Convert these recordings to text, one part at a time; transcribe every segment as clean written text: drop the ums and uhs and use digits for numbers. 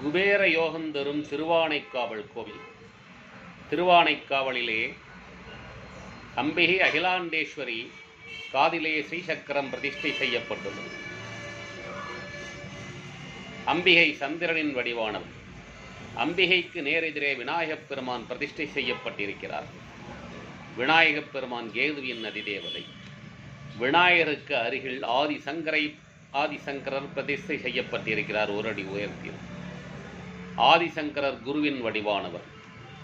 குபேர யோகம் தரும் திருவானைக்காவல் கோவில். திருவானைக்காவலிலே அம்பிகை அகிலாண்டேஸ்வரி காதிலே ஸ்ரீசக்கரம் பிரதிஷ்டை செய்யப்பட்டுள்ளது. அம்பிகை சந்திரனின் வடிவானவர். அம்பிகைக்கு நேரெதிரே விநாயகப் பெருமான் பிரதிஷ்டை செய்யப்பட்டிருக்கிறார். விநாயகப் பெருமான் கேதுவின் அதிதேவதை. விநாயகருக்கு அருகில் ஆதிசங்கரர் பிரதிஷ்டை செய்யப்பட்டிருக்கிறார். ஒரு அடி உயர்த்தில். ஆதிசங்கரர் குருவின் வடிவானவர்.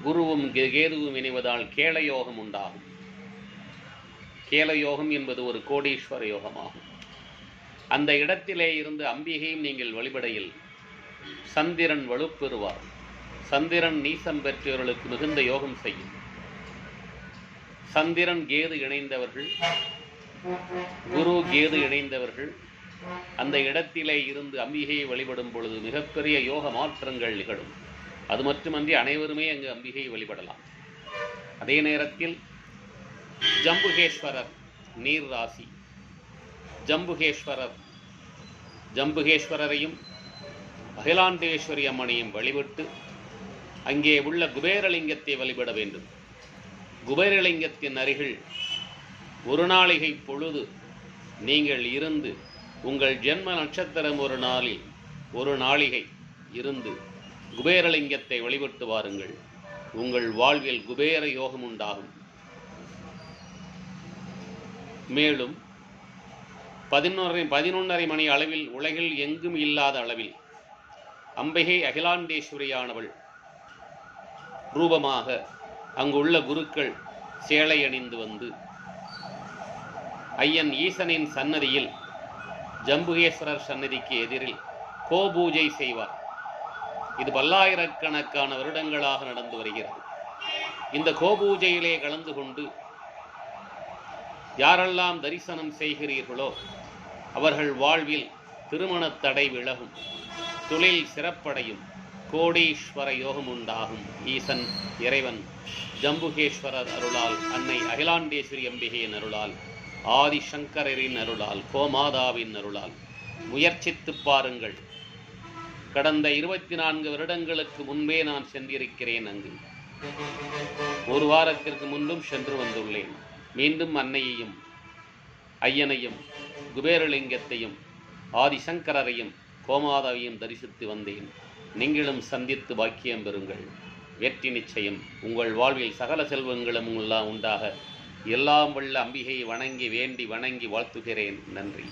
குருவும் கேதுவும் இணைவதால் கேளயோகம் உண்டாகும். கேளயோகம் என்பது ஒரு கோடீஸ்வர யோகமாகும். அந்த இடத்திலே இருந்து அம்பிகையும் நீங்கள் வழிபடையில் சந்திரன் வலுப்பெறுவார். சந்திரன் நீசம் பெற்றவர்களுக்கு மிகுந்த யோகம் செய்யும். சந்திரன் கேது இணைந்தவர்கள், குரு கேது இணைந்தவர்கள் அந்த இடத்திலே இருந்து அம்பிகையை வழிபடும் பொழுது மிகப்பெரிய யோக மாற்றங்கள் நிகழும். அது மட்டுமன்றி அனைவருமே அங்கு அம்பிகையை வழிபடலாம். அதே நேரத்தில் ஜம்புகேஸ்வரர் நீர் ராசி. ஜம்புகேஸ்வரரையும் அகிலாண்டேஸ்வரி அம்மனையும் வழிபட்டு அங்கே உள்ள குபேரலிங்கத்தை வழிபட வேண்டும். குபேரலிங்கத்தின் அருகில் ஒரு நாளிகை பொழுது நீங்கள் இருந்து உங்கள் ஜென்ம நட்சத்திரம் ஒரு நாளிகை இருந்து குபேரலிங்கத்தை வழிபட்டு வாருங்கள். உங்கள் வாழ்வில் குபேர யோகம் உண்டாகும். மேலும் 11:30 மணி அளவில் உலகில் எங்கும் இல்லாத அளவில் அம்பிகை அகிலாண்டேஸ்வரியானவள் ரூபமாக அங்குள்ள குருக்கள் சேலை அணிந்து வந்து ஐயன் ஈசனின் சன்னதியில் ஜம்புகேஸ்வரர் சன்னதிக்கு எதிரில் கோபூஜை செய்வார். இது பல்லாயிரக்கணக்கான வருடங்களாக நடந்து வருகிறது. இந்த கோபூஜையிலே கலந்து கொண்டு யாரெல்லாம் தரிசனம் செய்கிறீர்களோ அவர்கள் வாழ்வில் திருமண தடை விலகும், தொழில் சிறப்படையும், கோடீஸ்வர யோகம் உண்டாகும். ஈசன் இறைவன் ஜம்புகேஸ்வரர் அருளால், அன்னை அகிலாண்டேஸ்வரி அம்பிகையின் அருளால், ஆதிசங்கரின் அருளால், கோமாதாவின் அருளால் முயற்சித்து பாருங்கள். கடந்த 24 வருடங்களுக்கு முன்பே நான் சென்றிருக்கிறேன். அங்கு ஒரு வாரத்திற்கு முன்பும் சென்று வந்துள்ளேன். மீண்டும் அன்னையையும் ஐயனையும் குபேரலிங்கத்தையும் ஆதிசங்கரையும் கோமாதாவையும் தரிசித்து வந்தேன். நீங்களும் சந்தித்து பாக்கியம் பெறுங்கள். வெற்றி நிச்சயம். உங்கள் வாழ்வில் சகல செல்வங்களும் உண்டாக எல்லாம் வல்ல அம்பிகையை வணங்கி வாழ்த்துகிறேன். நன்றி.